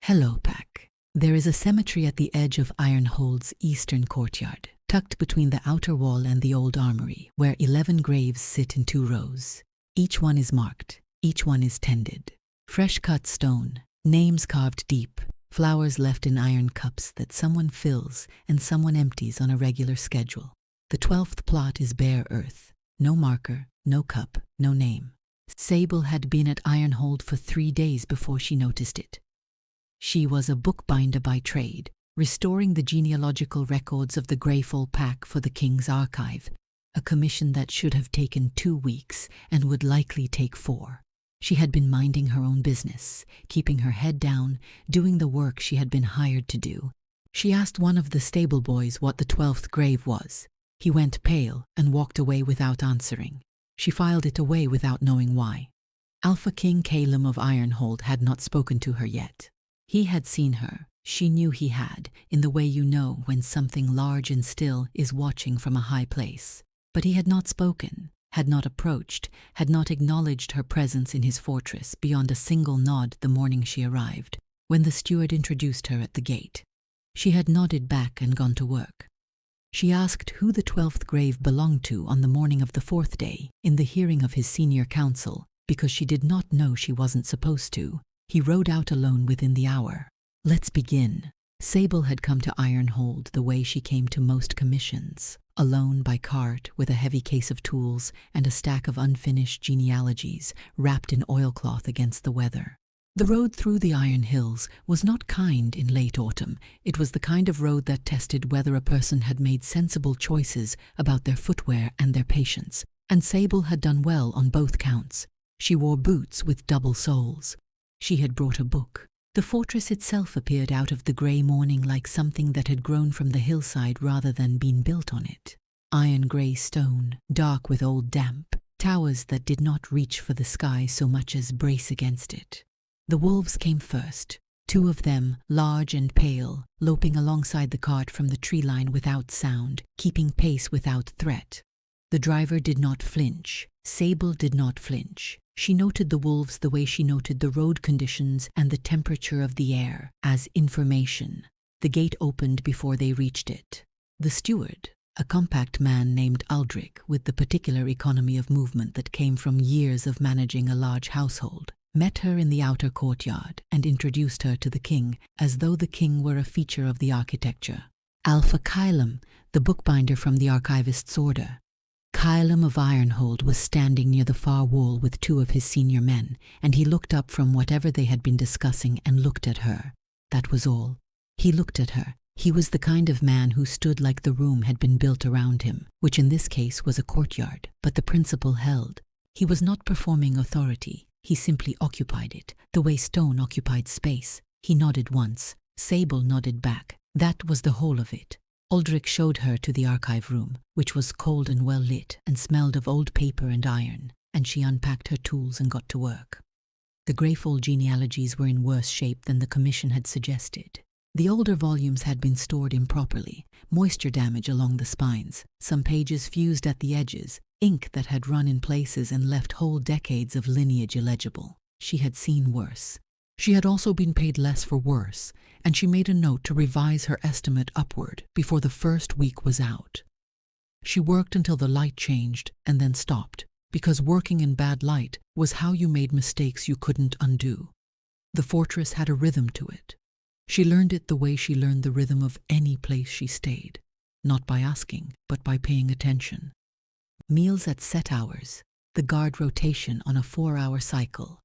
Hello, Pack. There is a cemetery at the edge of Ironhold's eastern courtyard, tucked between the outer wall and the old armory, where 11 graves sit in 2 rows. Each one is marked, each one is tended. Fresh-cut stone, names carved deep, flowers left in iron cups that someone fills and someone empties on a regular schedule. The 12th plot is bare earth. No marker, no cup, no name. Sable had been at Ironhold for 3 days before she noticed it. She was a bookbinder by trade, restoring the genealogical records of the Greyfall pack for the King's Archive, a commission that should have taken 2 weeks and would likely take 4. She had been minding her own business, keeping her head down, doing the work she had been hired to do. She asked one of the stable boys what the 12th grave was. He went pale and walked away without answering. She filed it away without knowing why. Alpha King Calum of Ironhold had not spoken to her yet. He had seen her. She knew he had, in the way you know when something large and still is watching from a high place. But he had not spoken, had not approached, had not acknowledged her presence in his fortress beyond a single nod the morning she arrived, when the steward introduced her at the gate. She had nodded back and gone to work. She asked who the 12th grave belonged to on the morning of the 4th day, in the hearing of his senior counsel, because she did not know she wasn't supposed to. He rode out alone within the hour. Let's begin. Sable had come to Ironhold the way she came to most commissions, alone by cart with a heavy case of tools and a stack of unfinished genealogies wrapped in oilcloth against the weather. The road through the Iron Hills was not kind in late autumn. It was the kind of road that tested whether a person had made sensible choices about their footwear and their patience, and Sable had done well on both counts. She wore boots with double soles. She had brought a book. The fortress itself appeared out of the grey morning like something that had grown from the hillside rather than been built on it. Iron-grey stone, dark with old damp, towers that did not reach for the sky so much as brace against it. The wolves came first, 2 of them, large and pale, loping alongside the cart from the tree line without sound, keeping pace without threat. The driver did not flinch. Sable did not flinch. She noted the wolves the way she noted the road conditions and the temperature of the air, as information. The gate opened before they reached it. The steward, a compact man named Aldric with the particular economy of movement that came from years of managing a large household, met her in the outer courtyard and introduced her to the king as though the king were a feature of the architecture. Alpha Calum, the bookbinder from the archivist's order. Calum of Ironhold was standing near the far wall with 2 of his senior men, and he looked up from whatever they had been discussing and looked at her. That was all. He looked at her. He was the kind of man who stood like the room had been built around him, which in this case was a courtyard, but the principle held. He was not performing authority. He simply occupied it, the way stone occupied space. He nodded once. Sable nodded back. That was the whole of it. Aldric showed her to the archive room, which was cold and well lit and smelled of old paper and iron, and she unpacked her tools and got to work. The Greyfall genealogies were in worse shape than the commission had suggested. The older volumes had been stored improperly, moisture damage along the spines, some pages fused at the edges, ink that had run in places and left whole decades of lineage illegible. She had seen worse. She had also been paid less for worse, and she made a note to revise her estimate upward before the first week was out. She worked until the light changed and then stopped, because working in bad light was how you made mistakes you couldn't undo. The fortress had a rhythm to it. She learned it the way she learned the rhythm of any place she stayed, not by asking, but by paying attention. Meals at set hours, the guard rotation on a 4-hour cycle,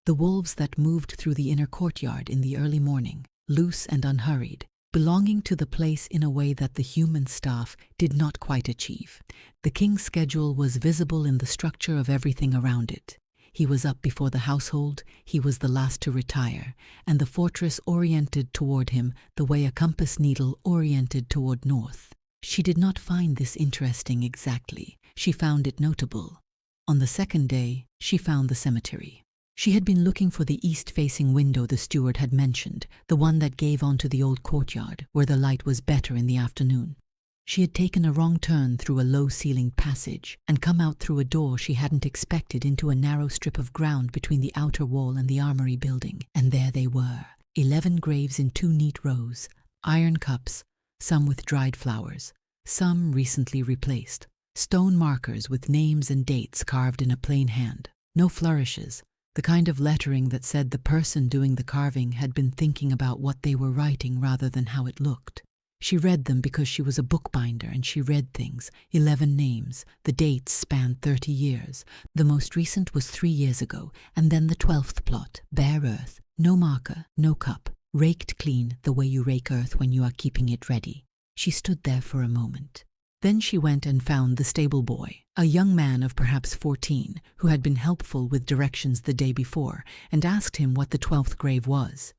the wolves that moved through the inner courtyard in the early morning, loose and unhurried, belonging to the place in a way that the human staff did not quite achieve. The king's schedule was visible in the structure of everything around it. He was up before the household, he was the last to retire, and the fortress oriented toward him the way a compass needle oriented toward north. She did not find this interesting exactly. She found it notable. On the 2nd day, she found the cemetery. She had been looking for the east-facing window the steward had mentioned, the one that gave onto the old courtyard, where the light was better in the afternoon. She had taken a wrong turn through a low-ceilinged passage and come out through a door she hadn't expected into a narrow strip of ground between the outer wall and the armory building, and there they were, 11 graves in 2 neat rows, iron cups, some with dried flowers, some recently replaced, stone markers with names and dates carved in a plain hand, no flourishes, the kind of lettering that said the person doing the carving had been thinking about what they were writing rather than how it looked. She read them because she was a bookbinder and she read things, 11 names, the dates spanned 30 years. The most recent was 3 years ago, and then the 12th plot, bare earth, no marker, no cup, raked clean the way you rake earth when you are keeping it ready. She stood there for a moment. Then she went and found the stable boy, a young man of perhaps 14, who had been helpful with directions the day before, and asked him what the 12th grave was.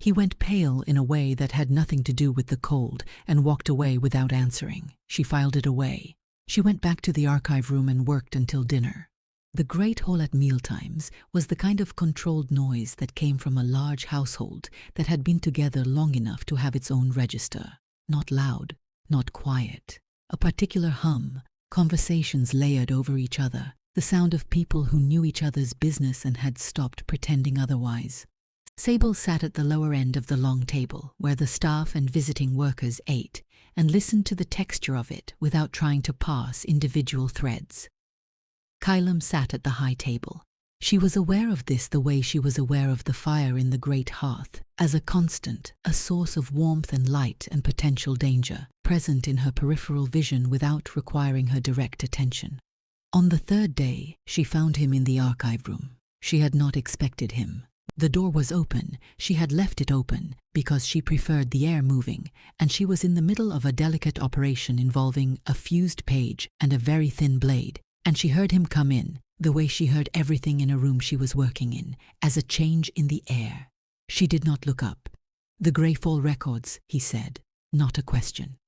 He went pale in a way that had nothing to do with the cold and walked away without answering. She filed it away. She went back to the archive room and worked until dinner. The great hall at mealtimes was the kind of controlled noise that came from a large household that had been together long enough to have its own register. Not loud, not quiet. A particular hum, conversations layered over each other, the sound of people who knew each other's business and had stopped pretending otherwise. Sable sat at the lower end of the long table, where the staff and visiting workers ate, and listened to the texture of it without trying to pass individual threads. Kylam sat at the high table. She was aware of this the way she was aware of the fire in the great hearth, as a constant, a source of warmth and light and potential danger, present in her peripheral vision without requiring her direct attention. On the 3rd day, she found him in the archive room. She had not expected him. The door was open. She had left it open because she preferred the air moving, and she was in the middle of a delicate operation involving a fused page and a very thin blade, and she heard him come in, the way she heard everything in a room she was working in, as a change in the air. She did not look up. "The Greyfall records," he said, not a question.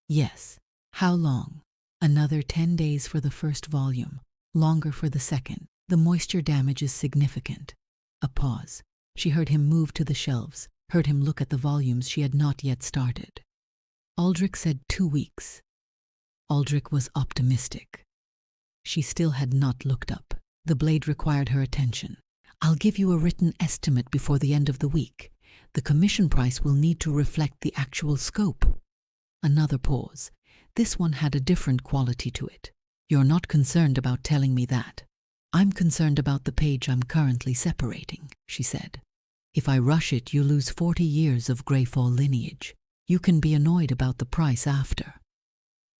"Yes. How long?" "Another 10 days for the first volume, longer for the second. The moisture damage is significant." A pause. She heard him move to the shelves, heard him look at the volumes she had not yet started. Aldric said 2 weeks. Aldric was optimistic. She still had not looked up. The blade required her attention. "I'll give you a written estimate before the end of the week. The commission price will need to reflect the actual scope." Another pause. This one had a different quality to it. "You're not concerned about telling me that." "I'm concerned about the page I'm currently separating," she said. "If I rush it, you lose 40 years of Greyfall lineage. You can be annoyed about the price after."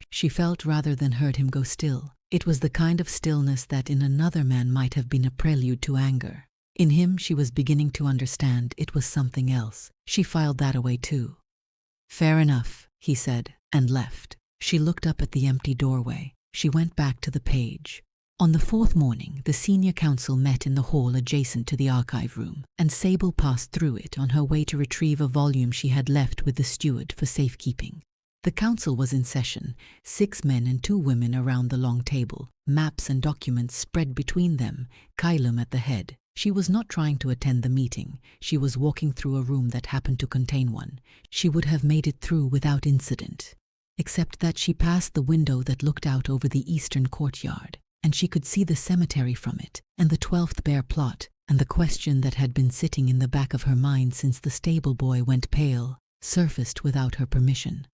She felt rather than heard him go still. It was the kind of stillness that in another man might have been a prelude to anger. In him, she was beginning to understand it was something else. She filed that away too. "Fair enough," he said, and left. She looked up at the empty doorway. She went back to the page. On the 4th morning, the senior counsel met in the hall adjacent to the archive room, and Sable passed through it on her way to retrieve a volume she had left with the steward for safekeeping. The council was in session, 6 men and 2 women around the long table, maps and documents spread between them, Kylam at the head. She was not trying to attend the meeting. She was walking through a room that happened to contain one. She would have made it through without incident, except that she passed the window that looked out over the eastern courtyard, and she could see the cemetery from it, and the 12th bare plot, and the question that had been sitting in the back of her mind since the stable boy went pale, surfaced without her permission.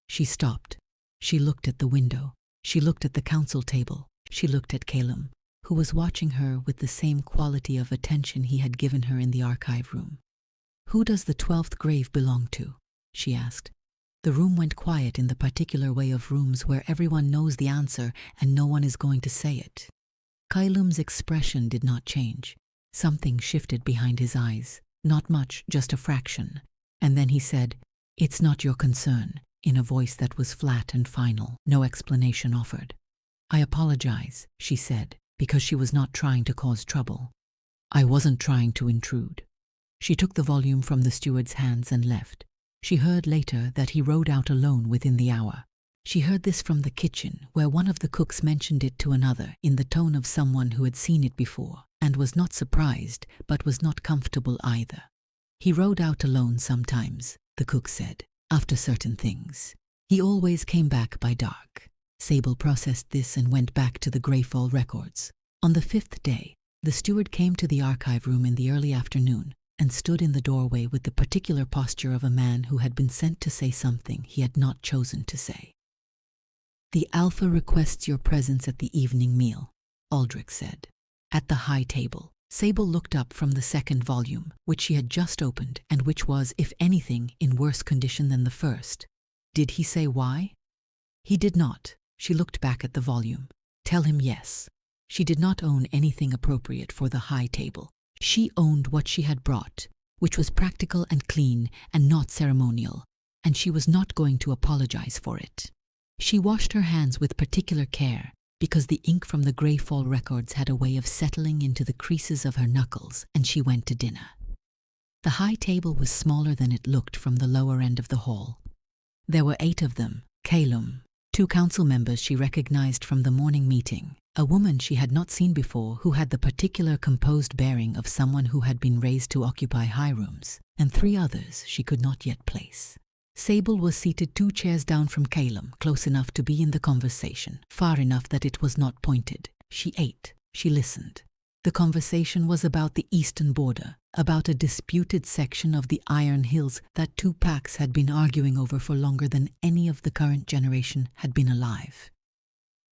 She stopped. She looked at the window. She looked at the council table. She looked at Kylam, who was watching her with the same quality of attention he had given her in the archive room. "Who does the 12th grave belong to?" she asked. The room went quiet in the particular way of rooms where everyone knows the answer and no one is going to say it. Kylam's expression did not change. Something shifted behind his eyes. Not much, just a fraction. And then he said, "It's not your concern," in a voice that was flat and final, no explanation offered. "I apologize," she said, because she was not trying to cause trouble. "I wasn't trying to intrude." She took the volume from the steward's hands and left. She heard later that he rode out alone within the hour. She heard this from the kitchen, where one of the cooks mentioned it to another in the tone of someone who had seen it before, and was not surprised, but was not comfortable either. "He rode out alone sometimes," the cook said, "after certain things. He always came back by dark." Sable processed this and went back to the Greyfall records. On the 5th day, the steward came to the archive room in the early afternoon, and stood in the doorway with the particular posture of a man who had been sent to say something he had not chosen to say. "The Alpha requests your presence at the evening meal," Aldric said. At the high table, Sable looked up from the second volume, which she had just opened and which was, if anything, in worse condition than the first. Did he say why? He did not. She looked back at the volume. Tell him yes. She did not own anything appropriate for the high table. She owned what she had brought, which was practical and clean and not ceremonial, and she was not going to apologize for it. She washed her hands with particular care, because the ink from the Greyfall records had a way of settling into the creases of her knuckles, and she went to dinner. The high table was smaller than it looked from the lower end of the hall. There were 8 of them, Calum, 2 council members she recognized from the morning meeting, a woman she had not seen before who had the particular composed bearing of someone who had been raised to occupy high rooms, and 3 others she could not yet place. Sable was seated 2 chairs down from Calum, close enough to be in the conversation, far enough that it was not pointed. She ate. She listened. The conversation was about the eastern border, about a disputed section of the Iron Hills that 2 packs had been arguing over for longer than any of the current generation had been alive.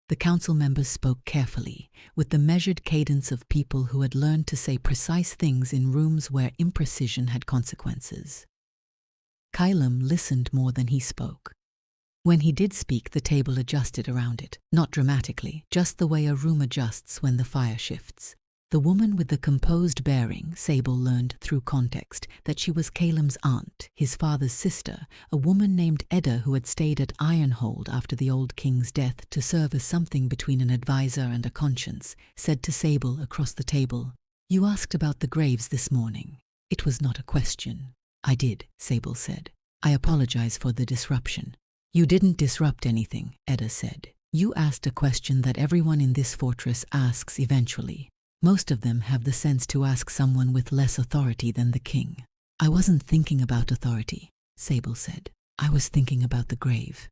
The council members spoke carefully, with the measured cadence of people who had learned to say precise things in rooms where imprecision had consequences. Calum listened more than he spoke. When he did speak, the table adjusted around it, not dramatically, just the way a room adjusts when the fire shifts. The woman with the composed bearing, Sable learned through context that she was Calum's aunt, his father's sister, a woman named Edda who had stayed at Ironhold after the old king's death to serve as something between an advisor and a conscience, said to Sable across the table, "You asked about the graves this morning. It was not a question." "I did," Sable said. "I apologize for the disruption." "You didn't disrupt anything," Edda said. "You asked a question that everyone in this fortress asks eventually. Most of them have the sense to ask someone with less authority than the king." "I wasn't thinking about authority," Sable said. "I was thinking about the grave."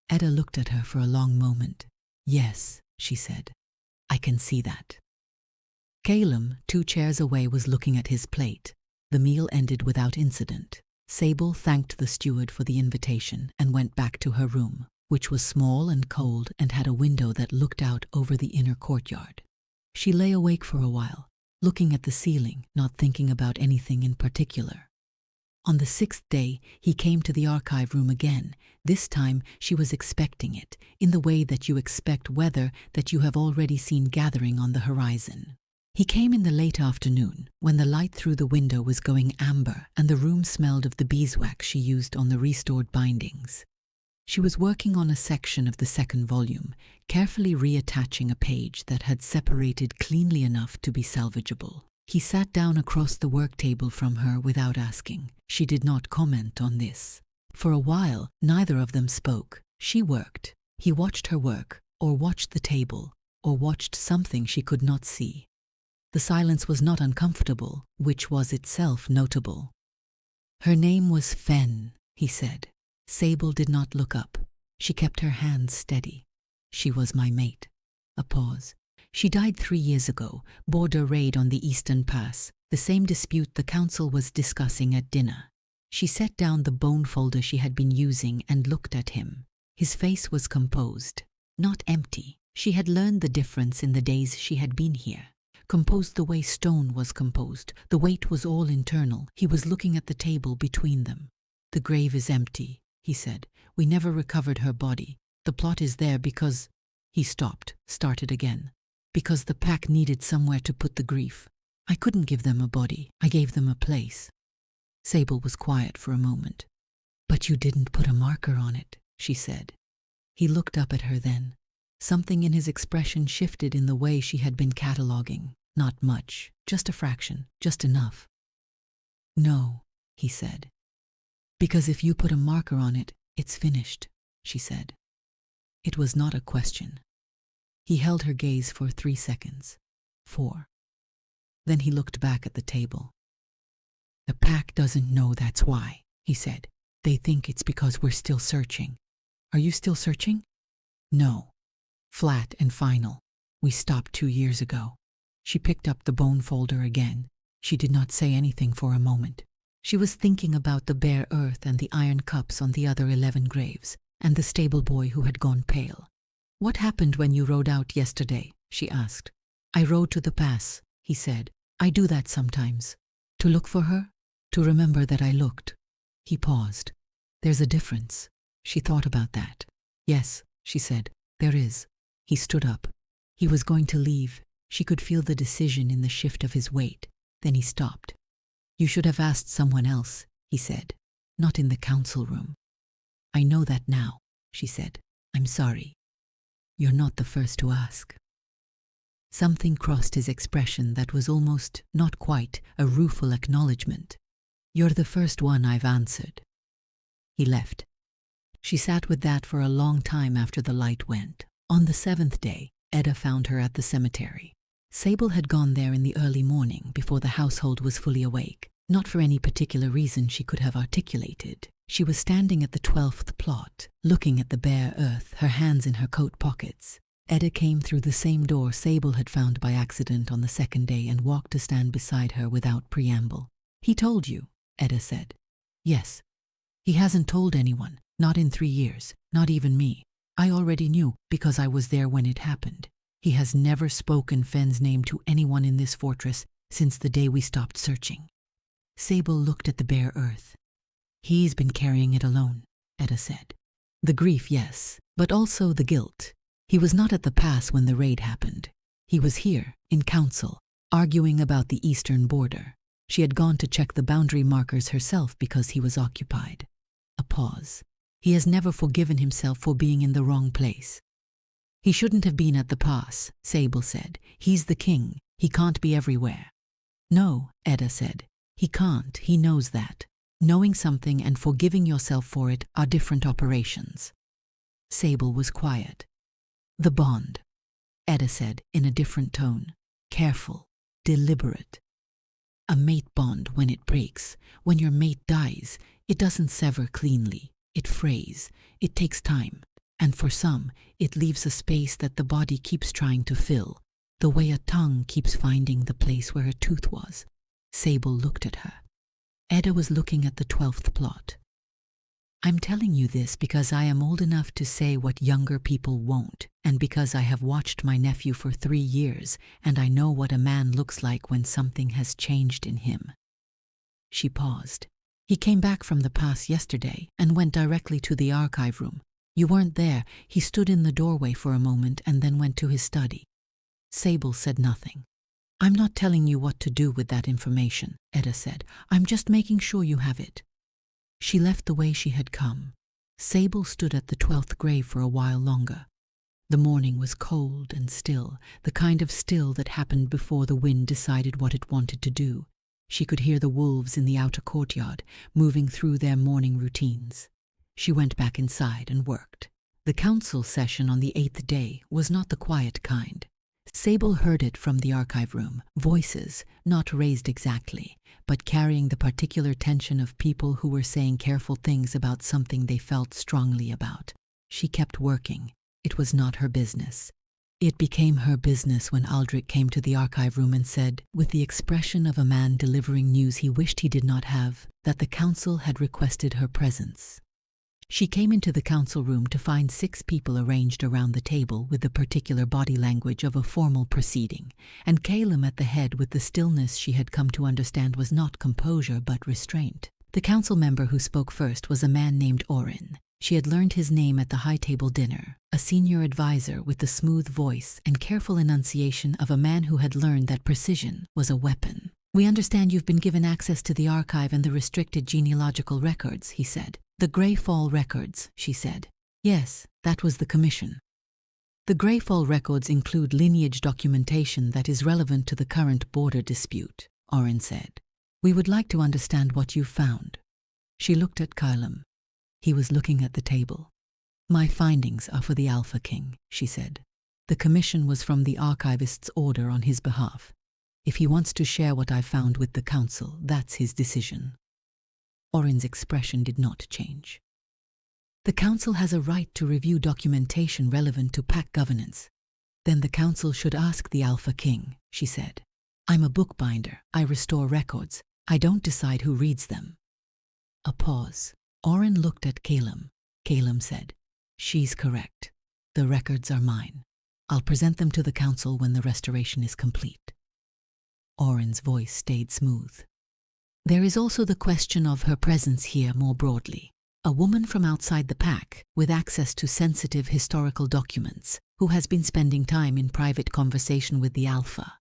Edda looked at her for a long moment. "Yes," she said. "I can see that." Calum, 2 chairs away, was looking at his plate. The meal ended without incident. Sable thanked the steward for the invitation and went back to her room, which was small and cold and had a window that looked out over the inner courtyard. She lay awake for a while, looking at the ceiling, not thinking about anything in particular. On the 6th day, he came to the archive room again. This time, she was expecting it, in the way that you expect weather that you have already seen gathering on the horizon. He came in the late afternoon, when the light through the window was going amber and the room smelled of the beeswax she used on the restored bindings. She was working on a section of the 2nd volume, carefully reattaching a page that had separated cleanly enough to be salvageable. He sat down across the work table from her without asking. She did not comment on this. For a while, neither of them spoke. She worked. He watched her work, or watched the table, or watched something she could not see. The silence was not uncomfortable, which was itself notable. "Her name was Fen," he said. Sable did not look up. She kept her hands steady. "She was my mate." A pause. "She died 3 years ago, border raid on the Eastern Pass, the same dispute the council was discussing at dinner." She set down the bone folder she had been using and looked at him. His face was composed, not empty. She had learned the difference in the days she had been here. Composed the way stone was composed. The weight was all internal. He was looking at the table between them. "The grave is empty," he said. "We never recovered her body. The plot is there because—" He stopped, started again. "Because the pack needed somewhere to put the grief. I couldn't give them a body. I gave them a place." Sable was quiet for a moment. "But you didn't put a marker on it," she said. He looked up at her then. Something in his expression shifted in the way she had been cataloguing. "Not much, just a fraction, just enough." "No," he said. "Because if you put a marker on it, it's finished," she said. It was not a question. He held her gaze for 3 seconds. 4. Then he looked back at the table. "The pack doesn't know that's why," he said. "They think it's because we're still searching." "Are you still searching?" "No. Flat and final. We stopped 2 years ago." She picked up the bone folder again. She did not say anything for a moment. She was thinking about the bare earth and the iron cups on the other 11 graves, and the stable boy who had gone pale. "What happened when you rode out yesterday?" she asked. "I rode to the pass," he said. "I do that sometimes." "To look for her? To remember that I looked?" He paused. "There's a difference." She thought about that. "Yes," she said, "there is." He stood up. He was going to leave. She could feel the decision in the shift of his weight. Then he stopped. "You should have asked someone else," he said. "Not in the council room." "I know that now," she said. "I'm sorry. You're not the first to ask." Something crossed his expression that was almost, not quite, a rueful acknowledgement. "You're the first one I've answered." He left. She sat with that for a long time after the light went. On the 7th day, Edda found her at the cemetery. Sable had gone there in the early morning before the household was fully awake, not for any particular reason she could have articulated. She was standing at the 12th plot, looking at the bare earth, her hands in her coat pockets. Edda came through the same door Sable had found by accident on the 2nd day and walked to stand beside her without preamble. "He told you," Edda said. "Yes. He hasn't told anyone, not in 3 years, not even me. I already knew, because I was there when it happened. He has never spoken Fenn's name to anyone in this fortress since the day we stopped searching." Sable looked at the bare earth. "He's been carrying it alone," Edda said. "The grief, yes, but also the guilt. He was not at the pass when the raid happened. He was here, in council, arguing about the eastern border. She had gone to check the boundary markers herself because he was occupied." A pause. "He has never forgiven himself for being in the wrong place." "He shouldn't have been at the pass," Sable said. "He's the king. He can't be everywhere." "No," Edda said. "He can't. He knows that. Knowing something and forgiving yourself for it are different operations." Sable was quiet. "The bond," Edda said in a different tone. "Careful, deliberate. A mate bond, when it breaks, when your mate dies, it doesn't sever cleanly. It frays. It takes time. And for some, it leaves a space that the body keeps trying to fill, the way a tongue keeps finding the place where a tooth was." Sable looked at her. Edda was looking at the 12th plot. "I'm telling you this because I am old enough to say what younger people won't, and because I have watched my nephew for 3 years, and I know what a man looks like when something has changed in him." She paused. "He came back from the pass yesterday and went directly to the archive room. You weren't there. He stood in the doorway for a moment and then went to his study." Sable said nothing. "I'm not telling you what to do with that information," Edda said. "I'm just making sure you have it." She left the way she had come. Sable stood at the 12th grave for a while longer. The morning was cold and still, the kind of still that happened before the wind decided what it wanted to do. She could hear the wolves in the outer courtyard, moving through their morning routines. She went back inside and worked. The council session on the 8th day was not the quiet kind. Sable heard it from the archive room, voices, not raised exactly, but carrying the particular tension of people who were saying careful things about something they felt strongly about. She kept working. It was not her business. It became her business when Aldric came to the archive room and said, with the expression of a man delivering news he wished he did not have, that the council had requested her presence. She came into the council room to find 6 people arranged around the table with the particular body language of a formal proceeding, and Calum at the head with the stillness she had come to understand was not composure but restraint. The council member who spoke first was a man named Orin. She had learned his name at the high-table dinner, a senior advisor with the smooth voice and careful enunciation of a man who had learned that precision was a weapon. "We understand you've been given access to the archive and the restricted genealogical records," he said. "The Greyfall records," she said. "Yes, that was the commission." "The Greyfall records include lineage documentation that is relevant to the current border dispute," Orin said. "We would like to understand what you found." She looked at Calum. He was looking at the table. "My findings are for the Alpha King," she said. "The commission was from the archivist's order on his behalf. If he wants to share what I found with the council, that's his decision." Orin's expression did not change. "The council has a right to review documentation relevant to pack governance. Then the council should ask the Alpha King," she said. I'm a bookbinder. I restore records. I don't decide who reads them. A pause. Oren looked at Calum. Calum said, "She's correct. The records are mine. I'll present them to the council when the restoration is complete." Oren's voice stayed smooth. "There is also the question of her presence here more broadly. A woman from outside the pack, with access to sensitive historical documents, who has been spending time in private conversation with the Alpha."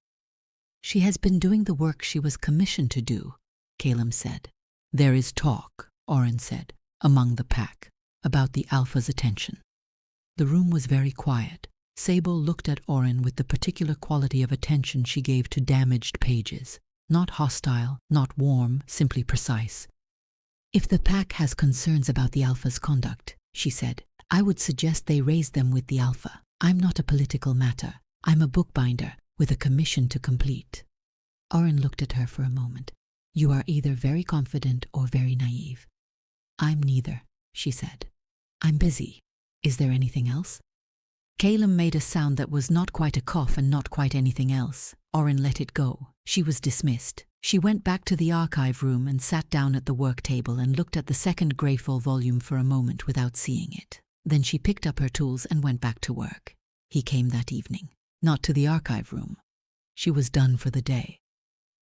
"She has been doing the work she was commissioned to do," Calum said. "There is talk," Oren said, "among the pack, about the Alpha's attention." The room was very quiet. Sable looked at Oren with the particular quality of attention she gave to damaged pages. Not hostile, not warm, simply precise. "If the pack has concerns about the Alpha's conduct," she said, "I would suggest they raise them with the Alpha. I'm not a political matter. I'm a bookbinder with a commission to complete." Oren looked at her for a moment. "You are either very confident or very naive." "I'm neither," she said. "I'm busy. Is there anything else?" Calum made a sound that was not quite a cough and not quite anything else. Oren let it go. She was dismissed. She went back to the archive room and sat down at the work table and looked at the second Greyfall volume for a moment without seeing it. Then she picked up her tools and went back to work. He came that evening. Not to the archive room. She was done for the day.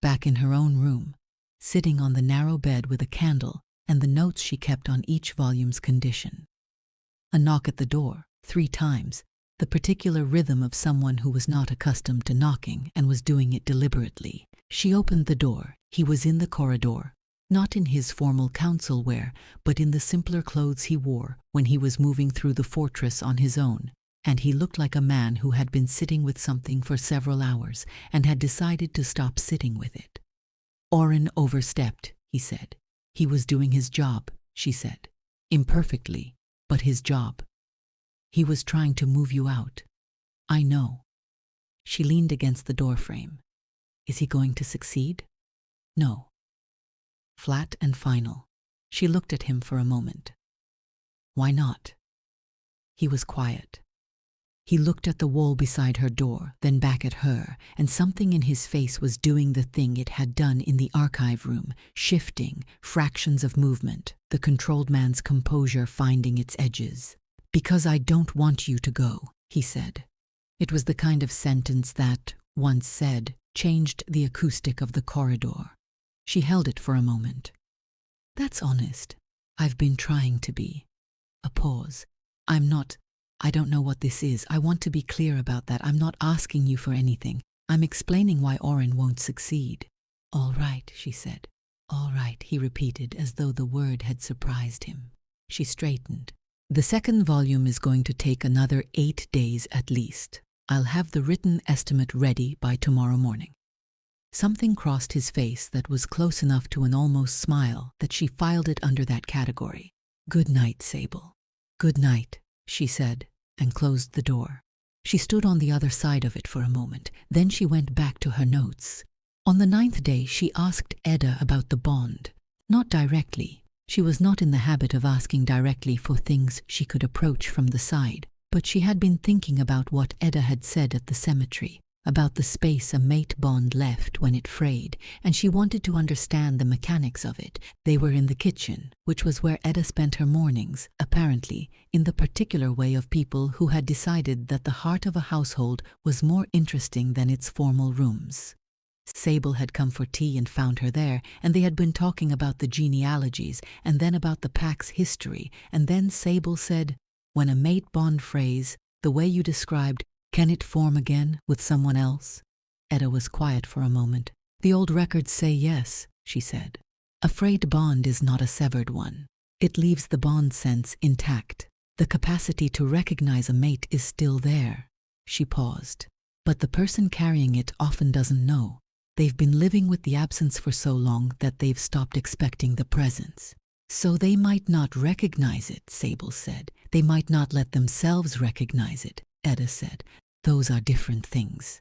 Back in her own room, sitting on the narrow bed with a candle and the notes she kept on each volume's condition. A knock at the door, 3 times, the particular rhythm of someone who was not accustomed to knocking and was doing it deliberately. She opened the door. He was in the corridor, not in his formal council wear, but in the simpler clothes he wore when he was moving through the fortress on his own, and he looked like a man who had been sitting with something for several hours and had decided to stop sitting with it. "Oren overstepped," he said. "He was doing his job," she said. "Imperfectly, but his job. He was trying to move you out." "I know." She leaned against the doorframe. "Is he going to succeed?" "No." Flat and final. She looked at him for a moment. "Why not?" He was quiet. He looked at the wall beside her door, then back at her, and something in his face was doing the thing it had done in the archive room, shifting, fractions of movement, the controlled man's composure finding its edges. "Because I don't want you to go," he said. It was the kind of sentence that, once said, changed the acoustic of the corridor. She held it for a moment. "That's honest. I've been trying to be." A pause. I don't know what this is. I want to be clear about that. I'm not asking you for anything. I'm explaining why Oren won't succeed." "All right," she said. "All right," he repeated, as though the word had surprised him. She straightened. "The second volume is going to take another 8 days at least. I'll have the written estimate ready by tomorrow morning." Something crossed his face that was close enough to an almost smile that she filed it under that category. "Good night, Sable." "Good night," she said, and closed the door. She stood on the other side of it for a moment. Then she went back to her notes. On the 9th day, she asked Edda about the bond. Not directly. She was not in the habit of asking directly for things she could approach from the side, but she had been thinking about what Edda had said at the cemetery, about the space a mate bond left when it frayed, and she wanted to understand the mechanics of it. They were in the kitchen, which was where Edda spent her mornings, apparently, in the particular way of people who had decided that the heart of a household was more interesting than its formal rooms. Sable had come for tea and found her there, and they had been talking about the genealogies, and then about the pack's history, and then Sable said, "When a mate bond frays, the way you described, can it form again with someone else?" Edda was quiet for a moment. "The old records say yes," she said. "A frayed bond is not a severed one. It leaves the bond sense intact. The capacity to recognize a mate is still there." She paused. "But the person carrying it often doesn't know. They've been living with the absence for so long that they've stopped expecting the presence. So they might not recognize it," Sable said. "They might not let themselves recognize it," Edda said. "Those are different things."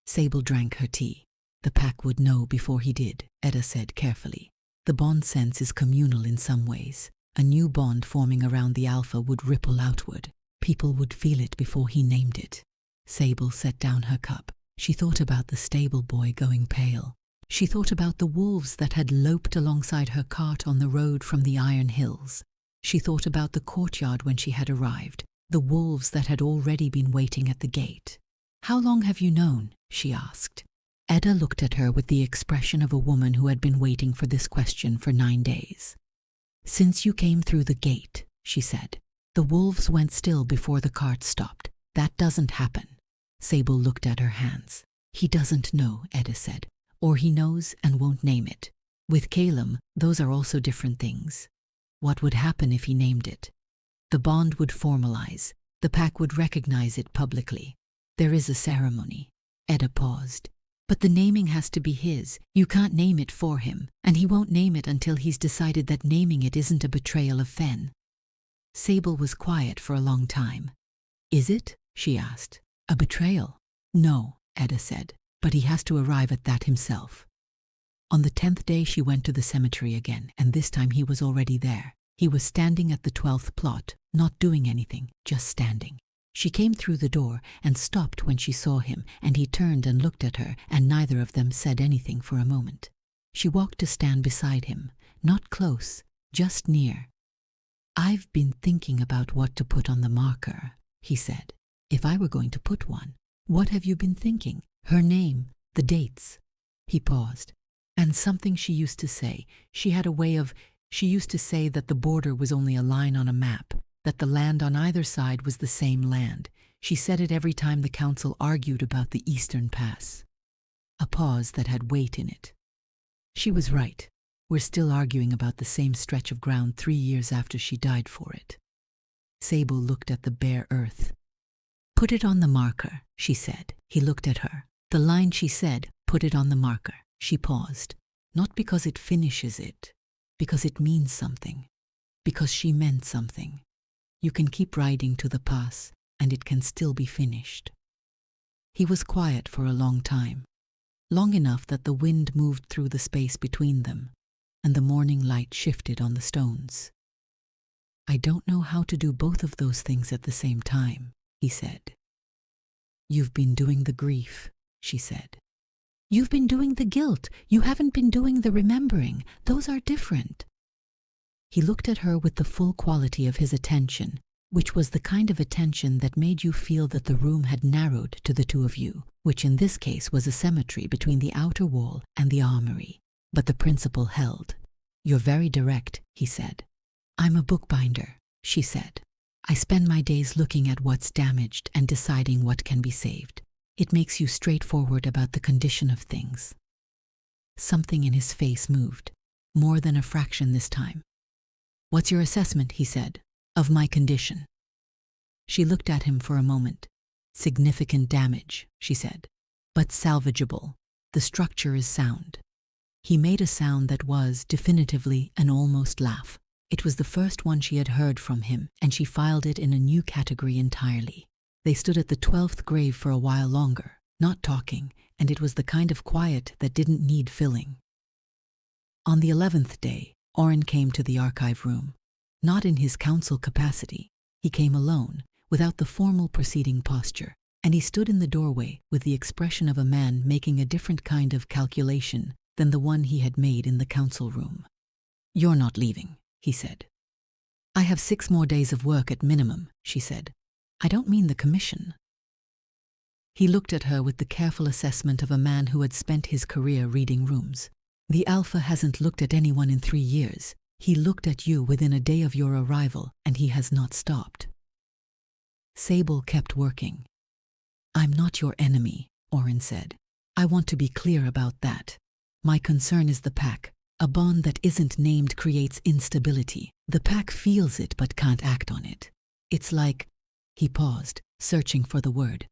Sable drank her tea. "The pack would know before he did," Edda said carefully. "The bond sense is communal in some ways. A new bond forming around the Alpha would ripple outward. People would feel it before he named it." Sable set down her cup. She thought about the stable boy going pale. She thought about the wolves that had loped alongside her cart on the road from the Iron Hills. She thought about the courtyard when she had arrived, the wolves that had already been waiting at the gate. "How long have you known?" she asked. Edda looked at her with the expression of a woman who had been waiting for this question for 9 days. "Since you came through the gate," she said. "The wolves went still before the cart stopped. That doesn't happen." Sable looked at her hands. "He doesn't know," Edda said. "Or he knows and won't name it. With Calum, those are also different things. What would happen if he named it? The bond would formalize. The pack would recognize it publicly. There is a ceremony." Edda paused. "But the naming has to be his. You can't name it for him, and he won't name it until he's decided that naming it isn't a betrayal of Fen." Sable was quiet for a long time. "Is it?" she asked. "A betrayal?" "No," Edda said, "but he has to arrive at that himself." On the 10th day she went to the cemetery again, and this time he was already there. He was standing at the 12th plot, not doing anything, just standing. She came through the door and stopped when she saw him, and he turned and looked at her, and neither of them said anything for a moment. She walked to stand beside him, not close, just near. "I've been thinking about what to put on the marker," he said. "If I were going to put one, what have you been thinking? Her name, the dates." He paused. "And something she used to say. She had a way of... She used to say that the border was only a line on a map, that the land on either side was the same land. She said it every time the council argued about the Eastern Pass." A pause that had weight in it. "She was right. We're still arguing about the same stretch of ground 3 years after she died for it." Sable looked at the bare earth. "Put it on the marker," she said. He looked at her. The line she said, "Put it on the marker." She paused. Not because it finishes it, because it means something. Because she meant something. You can keep riding to the pass, and it can still be finished. He was quiet for a long time. Long enough that the wind moved through the space between them, and the morning light shifted on the stones. "I don't know how to do both of those things at the same time," he said. "You've been doing the grief," she said. "You've been doing the guilt. You haven't been doing the remembering. Those are different." He looked at her with the full quality of his attention, which was the kind of attention that made you feel that the room had narrowed to the two of you, which in this case was a cemetery between the outer wall and the armory. But the principle held. "You're very direct," he said. "I'm a bookbinder," she said. "I spend my days looking at what's damaged and deciding what can be saved. It makes you straightforward about the condition of things." Something in his face moved, more than a fraction this time. "What's your assessment," he said, "of my condition?" She looked at him for a moment. "Significant damage," she said, "but salvageable. The structure is sound." He made a sound that was, definitively, an almost laugh. It was the first one she had heard from him, and she filed it in a new category entirely. They stood at the 12th grave for a while longer, not talking, and it was the kind of quiet that didn't need filling. On the 11th day, Oren came to the archive room. Not in his council capacity. He came alone, without the formal proceeding posture, and he stood in the doorway with the expression of a man making a different kind of calculation than the one he had made in the council room. "You're not leaving," he said. "I have 6 more days of work at minimum," she said. "I don't mean the commission." He looked at her with the careful assessment of a man who had spent his career reading rooms. "The Alpha hasn't looked at anyone in 3 years. He looked at you within a day of your arrival, and he has not stopped." Sable kept working. "I'm not your enemy," Oren said. "I want to be clear about that. My concern is the pack. A bond that isn't named creates instability. The pack feels it but can't act on it. It's like..." He paused, searching for the word.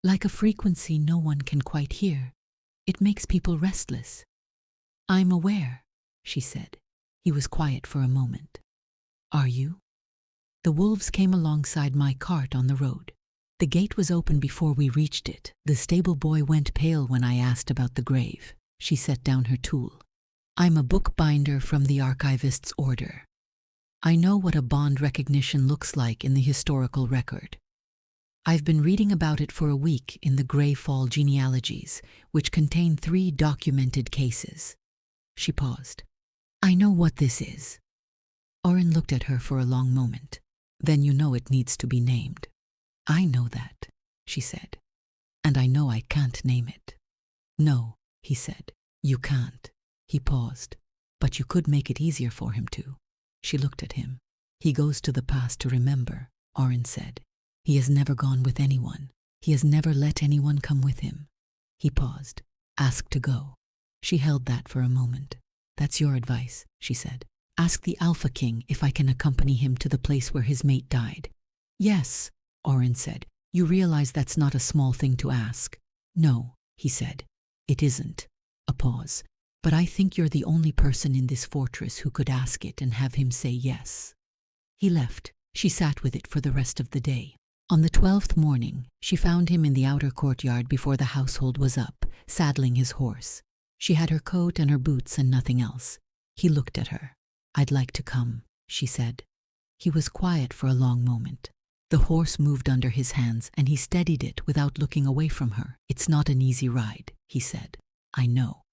"Like a frequency no one can quite hear. It makes people restless." "I'm aware," she said. He was quiet for a moment. "Are you?" "The wolves came alongside my cart on the road. The gate was open before we reached it. The stable boy went pale when I asked about the grave." She set down her tool. "I'm a bookbinder from the archivist's order. I know what a bond recognition looks like in the historical record. I've been reading about it for a week in the Greyfall genealogies, which contain 3 documented cases. She paused. I know what this is. Orin looked at her for a long moment. Then you know it needs to be named. I know that, she said. And I know I can't name it. No, he said. You can't. He paused. But you could make it easier for him to. She looked at him. He goes to the past to remember, Orin said. He has never gone with anyone. He has never let anyone come with him. He paused. Ask to go. She held that for a moment. That's your advice, she said. Ask the Alpha King if I can accompany him to the place where his mate died. Yes, Orin said. You realize that's not a small thing to ask. No, he said. It isn't. A pause. But I think you're the only person in this fortress who could ask it and have him say yes. He left. She sat with it for the rest of the day. On the 12th morning, she found him in the outer courtyard before the household was up, saddling his horse. She had her coat and her boots and nothing else. He looked at her. I'd like to come, she said. He was quiet for a long moment. The horse moved under his hands and he steadied it without looking away from her. It's not an easy ride, he said. I know.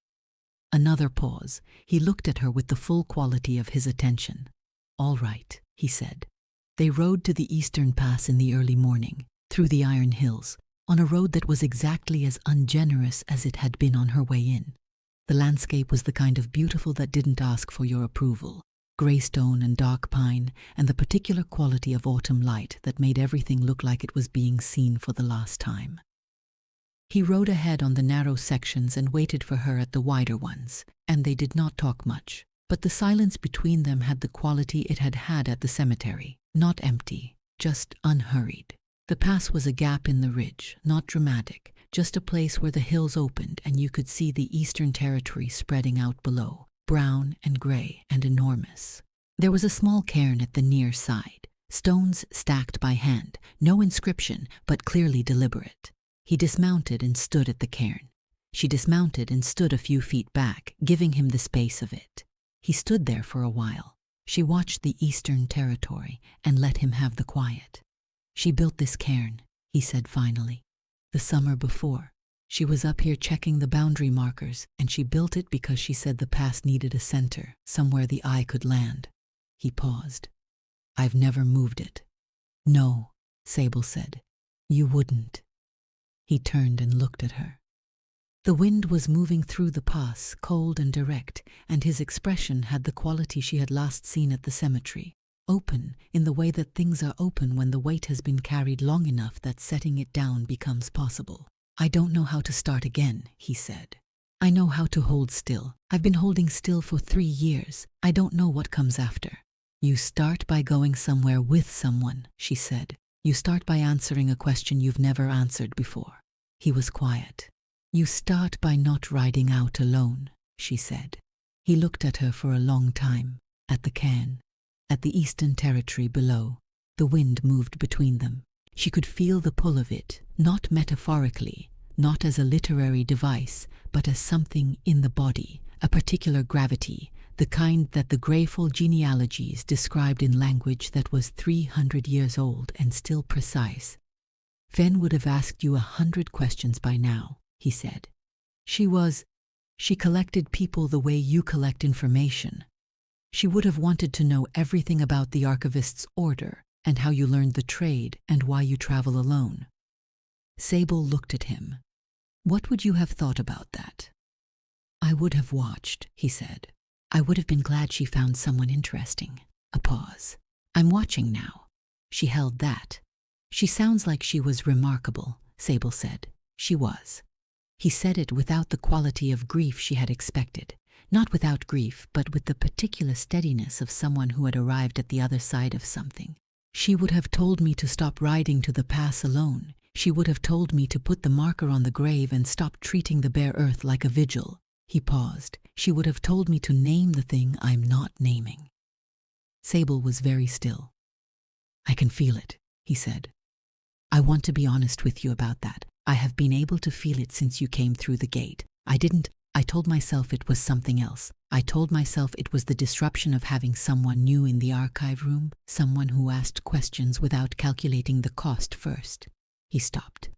Another pause. He looked at her with the full quality of his attention. All right, he said. They rode to the eastern pass in the early morning, through the Iron Hills, on a road that was exactly as ungenerous as it had been on her way in. The landscape was the kind of beautiful that didn't ask for your approval. Grey stone and dark pine, and the particular quality of autumn light that made everything look like it was being seen for the last time. He rode ahead on the narrow sections and waited for her at the wider ones, and they did not talk much. But the silence between them had the quality it had had at the cemetery. Not empty, just unhurried. The pass was a gap in the ridge, not dramatic, just a place where the hills opened and you could see the eastern territory spreading out below, brown and grey and enormous. There was a small cairn at the near side, stones stacked by hand, no inscription, but clearly deliberate. He dismounted and stood at the cairn. She dismounted and stood a few feet back, giving him the space of it. He stood there for a while. She watched the eastern territory and let him have the quiet. She built this cairn, he said finally. The summer before. She was up here checking the boundary markers, and she built it because she said the pass needed a center, somewhere the eye could land. He paused. I've never moved it. No, Sable said. You wouldn't. He turned and looked at her. The wind was moving through the pass, cold and direct, and his expression had the quality she had last seen at the cemetery. Open, in the way that things are open when the weight has been carried long enough that setting it down becomes possible. I don't know how to start again, he said. I know how to hold still. I've been holding still for 3 years. I don't know what comes after. You start by going somewhere with someone, she said. You start by answering a question you've never answered before. He was quiet. You start by not riding out alone, she said. He looked at her for a long time, at the cairn, at the eastern territory below. The wind moved between them. She could feel the pull of it, not metaphorically, not as a literary device, but as something in the body, a particular gravity, the kind that the Greyfall genealogies described in language that was 300 years old and still precise. Fen would have asked you 100 questions by now, he said. She collected people the way you collect information. She would have wanted to know everything about the archivist's order and how you learned the trade and why you travel alone. Sable looked at him. What would you have thought about that? I would have watched, he said. I would have been glad she found someone interesting. A pause. I'm watching now. She held that. She sounds like she was remarkable, Sable said. She was. He said it without the quality of grief she had expected. Not without grief, but with the particular steadiness of someone who had arrived at the other side of something. She would have told me to stop riding to the pass alone. She would have told me to put the marker on the grave and stop treating the bare earth like a vigil. He paused. She would have told me to name the thing I'm not naming. Sable was very still. I can feel it, he said. I want to be honest with you about that. I have been able to feel it since you came through the gate. I told myself it was something else. I told myself it was the disruption of having someone new in the archive room, someone who asked questions without calculating the cost first. He stopped.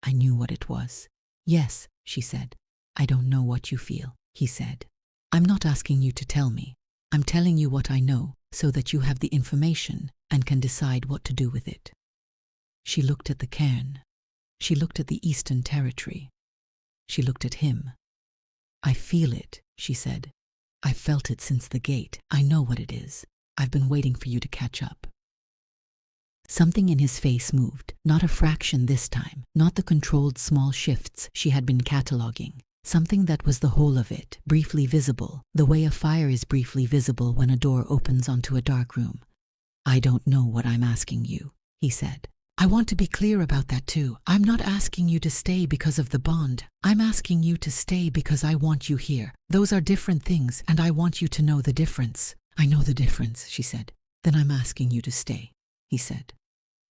I knew what it was. Yes, she said. I don't know what you feel, he said. I'm not asking you to tell me. I'm telling you what I know so that you have the information and can decide what to do with it. She looked at the cairn. She looked at the Eastern Territory. She looked at him. I feel it, she said. I felt it since the gate. I know what it is. I've been waiting for you to catch up. Something in his face moved, not a fraction this time, not the controlled small shifts she had been cataloging. Something that was the whole of it, briefly visible, the way a fire is briefly visible when a door opens onto a dark room. I don't know what I'm asking you, he said. I want to be clear about that too. I'm not asking you to stay because of the bond. I'm asking you to stay because I want you here. Those are different things, and I want you to know the difference. I know the difference, she said. Then I'm asking you to stay, he said.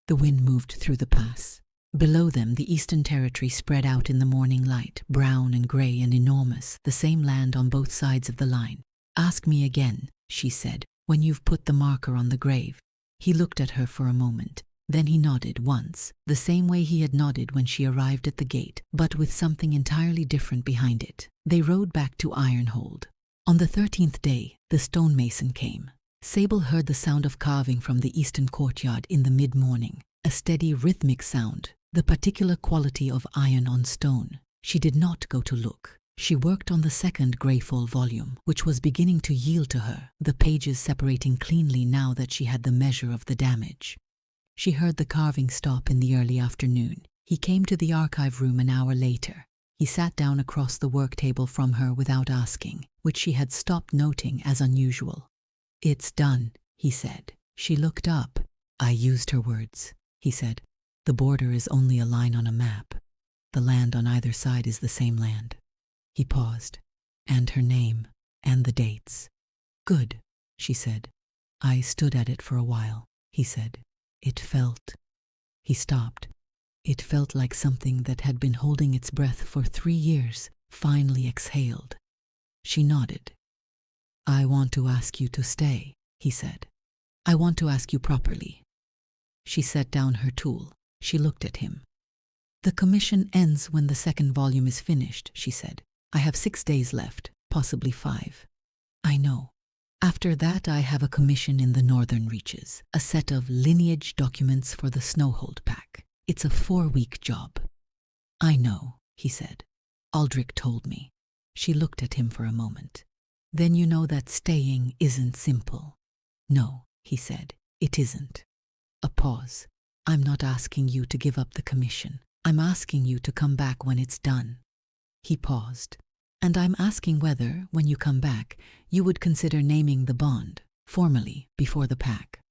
The wind moved through the pass. Below them, the Eastern Territory spread out in the morning light, brown and grey and enormous, the same land on both sides of the line. Ask me again, she said, when you've put the marker on the grave. He looked at her for a moment. Then he nodded once, the same way he had nodded when she arrived at the gate, but with something entirely different behind it. They rode back to Ironhold. On the 13th day, the stonemason came. Sable heard the sound of carving from the eastern courtyard in the mid-morning, a steady rhythmic sound, the particular quality of iron on stone. She did not go to look. She worked on the second Greyfall volume, which was beginning to yield to her, the pages separating cleanly now that she had the measure of the damage. She heard the carving stop in the early afternoon. He came to the archive room an hour later. He sat down across the work table from her without asking, which she had stopped noting as unusual. It's done, he said. She looked up. I used her words, he said. The border is only a line on a map. The land on either side is the same land. He paused. And her name, and the dates. Good, she said. I stood at it for a while, he said. It felt. He stopped. It felt like something that had been holding its breath for 3 years, finally exhaled. She nodded. I want to ask you to stay, he said. I want to ask you properly. She set down her tool. She looked at him. The commission ends when the second volume is finished, she said. I have 6 days left, possibly 5. I know. After that, I have a commission in the northern reaches, a set of lineage documents for the Snowhold Pack. It's a 4-week job. I know, he said. Aldric told me. She looked at him for a moment. Then you know that staying isn't simple. No, he said, it isn't. A pause. I'm not asking you to give up the commission. I'm asking you to come back when it's done. He paused. And I'm asking whether, when you come back, you would consider naming the bond, formally, before the pack.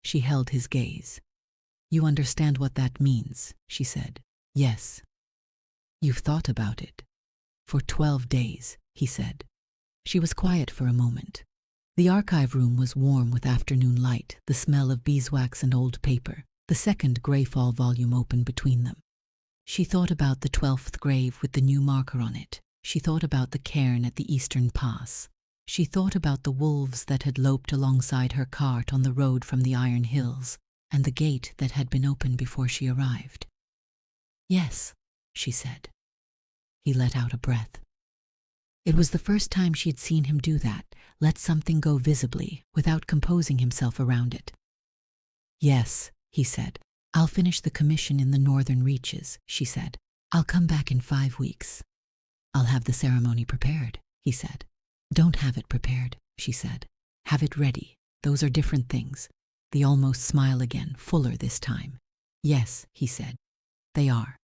She held his gaze. You understand what that means, she said. Yes. You've thought about it. For 12 days, he said. She was quiet for a moment. The archive room was warm with afternoon light, the smell of beeswax and old paper. The second Greyfall volume opened between them. She thought about the 12th grave with the new marker on it. She thought about the cairn at the eastern pass. She thought about the wolves that had loped alongside her cart on the road from the Iron Hills, and the gate that had been opened before she arrived. Yes, she said. He let out a breath. It was the first time she had seen him do that, let something go visibly, without composing himself around it. Yes, he said. I'll finish the commission in the northern reaches, she said. I'll come back in 5 weeks. I'll have the ceremony prepared, he said. Don't have it prepared, she said. Have it ready. Those are different things. The almost smile again, fuller this time. Yes, he said. They are.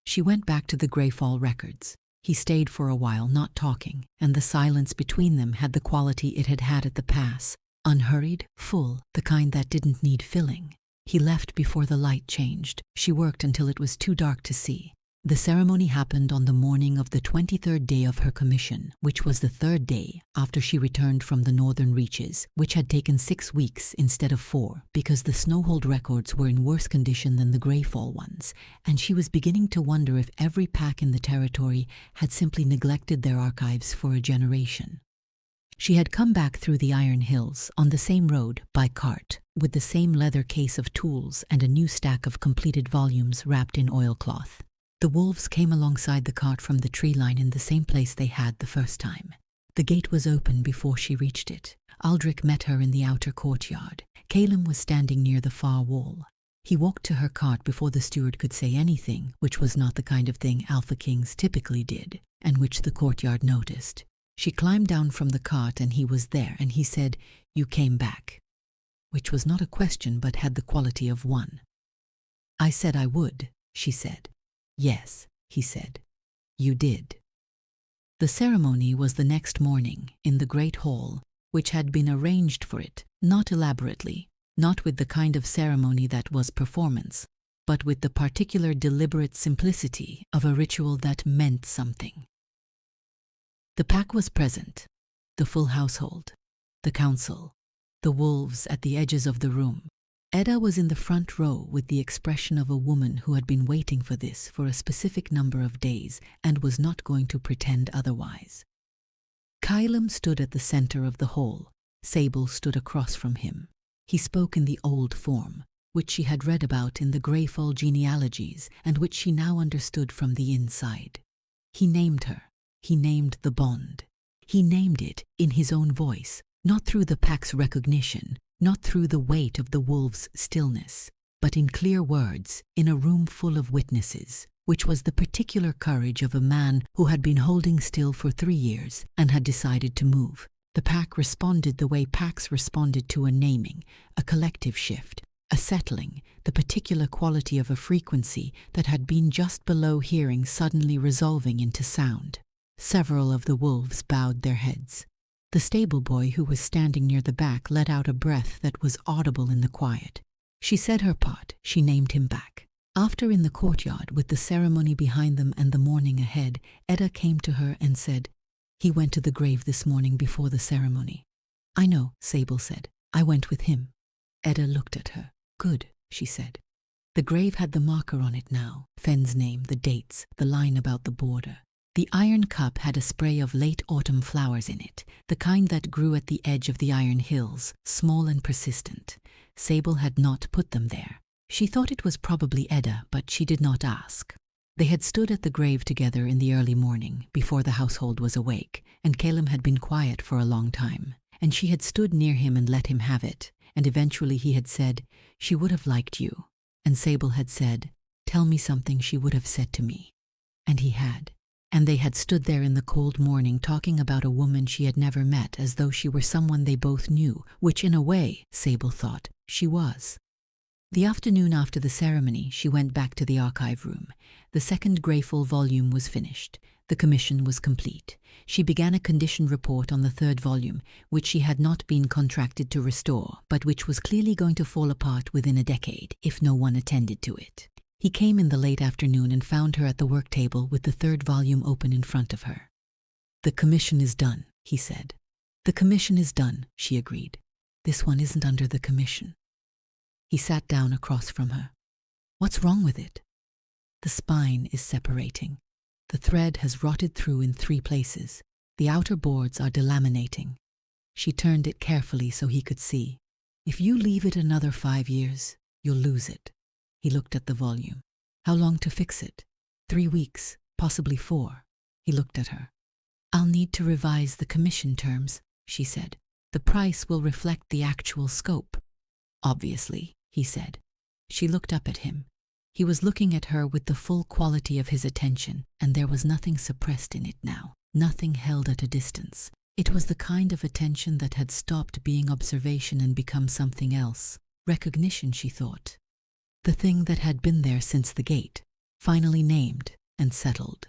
She went back to the Greyfall records. He stayed for a while, not talking, and the silence between them had the quality it had had at the pass. Unhurried, full, the kind that didn't need filling. He left before the light changed. She worked until it was too dark to see. The ceremony happened on the morning of the 23rd day of her commission, which was the 3rd day after she returned from the northern reaches, which had taken 6 weeks instead of 4, because the Snowhold records were in worse condition than the Greyfall ones, and she was beginning to wonder if every pack in the territory had simply neglected their archives for a generation. She had come back through the Iron Hills on the same road by cart, with the same leather case of tools and a new stack of completed volumes wrapped in oilcloth. The wolves came alongside the cart from the tree line in the same place they had the first time. The gate was open before she reached it. Aldric met her in the outer courtyard. Calum was standing near the far wall. He walked to her cart before the steward could say anything, which was not the kind of thing Alpha Kings typically did, and which the courtyard noticed. She climbed down from the cart and he was there, and he said, "You came back," which was not a question but had the quality of one. "I said I would," she said. "Yes," he said. "You did." The ceremony was the next morning in the great hall, which had been arranged for it, not elaborately, not with the kind of ceremony that was performance, but with the particular deliberate simplicity of a ritual that meant something. The pack was present, the full household, the council, the wolves at the edges of the room. Edda was in the front row with the expression of a woman who had been waiting for this for a specific number of days and was not going to pretend otherwise. Calum stood at the center of the hall. Sable stood across from him. He spoke in the old form, which she had read about in the Greyfall genealogies and which she now understood from the inside. He named her. He named the bond. He named it in his own voice, not through the pack's recognition, not through the weight of the wolves' stillness, but in clear words, in a room full of witnesses, which was the particular courage of a man who had been holding still for 3 years and had decided to move. The pack responded the way packs responded to a naming, a collective shift, a settling, the particular quality of a frequency that had been just below hearing suddenly resolving into sound. Several of the wolves bowed their heads. The stable boy who was standing near the back let out a breath that was audible in the quiet. She said her part. She named him back. After, in the courtyard, with the ceremony behind them and the morning ahead, Edda came to her and said, "He went to the grave this morning before the ceremony." "I know," Sable said. "I went with him." Edda looked at her. "Good," she said. The grave had the marker on it now, Fenn's name, the dates, the line about the border. The iron cup had a spray of late autumn flowers in it, the kind that grew at the edge of the iron hills, small and persistent. Sable had not put them there. She thought it was probably Edda, but she did not ask. They had stood at the grave together in the early morning, before the household was awake, and Calum had been quiet for a long time, and she had stood near him and let him have it, and eventually he had said, "She would have liked you," and Sable had said, "Tell me something she would have said to me." And he had. And they had stood there in the cold morning talking about a woman she had never met, as though she were someone they both knew, which in a way, Sable thought, she was. The afternoon after the ceremony, she went back to the archive room. The second Greyfall volume was finished. The commission was complete. She began a condition report on the third volume, which she had not been contracted to restore, but which was clearly going to fall apart within a decade, if no one attended to it. He came in the late afternoon and found her at the work table with the third volume open in front of her. "The commission is done," he said. "The commission is done," she agreed. "This one isn't under the commission." He sat down across from her. "What's wrong with it?" "The spine is separating. The thread has rotted through in 3 places. The outer boards are delaminating." She turned it carefully so he could see. "If you leave it another 5 years, you'll lose it." He looked at the volume. "How long to fix it?" 3 weeks, possibly 4. He looked at her. "I'll need to revise the commission terms," she said. "The price will reflect the actual scope." "Obviously," he said. She looked up at him. He was looking at her with the full quality of his attention, and there was nothing suppressed in it now, nothing held at a distance. It was the kind of attention that had stopped being observation and become something else. Recognition, she thought. The thing that had been there since the gate, finally named and settled.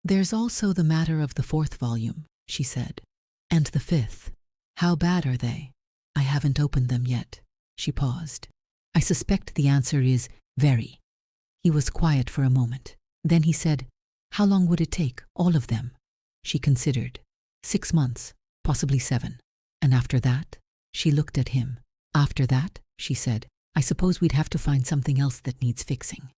"There's also the matter of the 4th volume," she said. "And the 5th. How bad are they?" "I haven't opened them yet." She paused. "I suspect the answer is very." He was quiet for a moment. Then he said, "How long would it take, all of them?" She considered. 6 months, possibly 7. "And after that?" She looked at him. "After that," she said, "I suppose we'd have to find something else that needs fixing."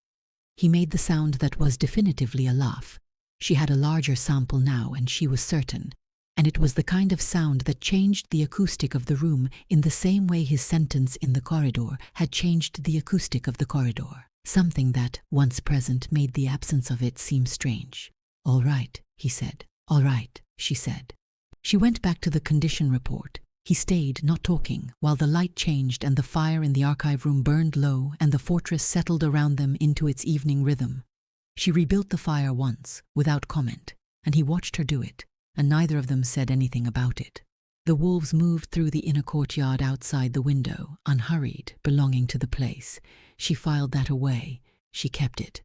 He made the sound that was definitively a laugh. She had a larger sample now, and she was certain. And it was the kind of sound that changed the acoustic of the room in the same way his sentence in the corridor had changed the acoustic of the corridor. Something that, once present, made the absence of it seem strange. "All right," he said. "All right," she said. She went back to the condition report. He stayed, not talking, while the light changed and the fire in the archive room burned low and the fortress settled around them into its evening rhythm. She rebuilt the fire once, without comment, and he watched her do it, and neither of them said anything about it. The wolves moved through the inner courtyard outside the window, unhurried, belonging to the place. She filed that away. She kept it.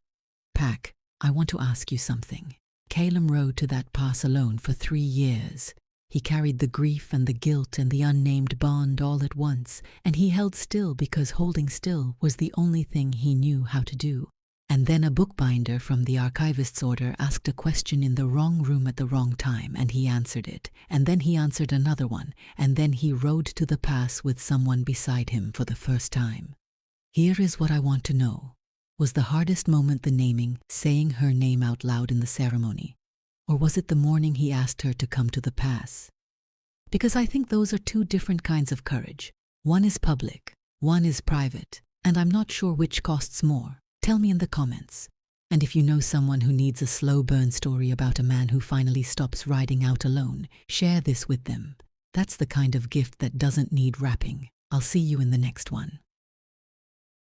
"Pack, I want to ask you something." Calum rode to that pass alone for 3 years. He carried the grief and the guilt and the unnamed bond all at once, and he held still because holding still was the only thing he knew how to do. And then a bookbinder from the archivist's order asked a question in the wrong room at the wrong time, and he answered it, and then he answered another one, and then he rode to the pass with someone beside him for the first time. "Here is what I want to know. Was the hardest moment the naming, saying her name out loud in the ceremony? Or was it the morning he asked her to come to the pass? Because I think those are 2 different kinds of courage. One is public, one is private, and I'm not sure which costs more. Tell me in the comments. And if you know someone who needs a slow burn story about a man who finally stops riding out alone, share this with them. That's the kind of gift that doesn't need wrapping. I'll see you in the next one.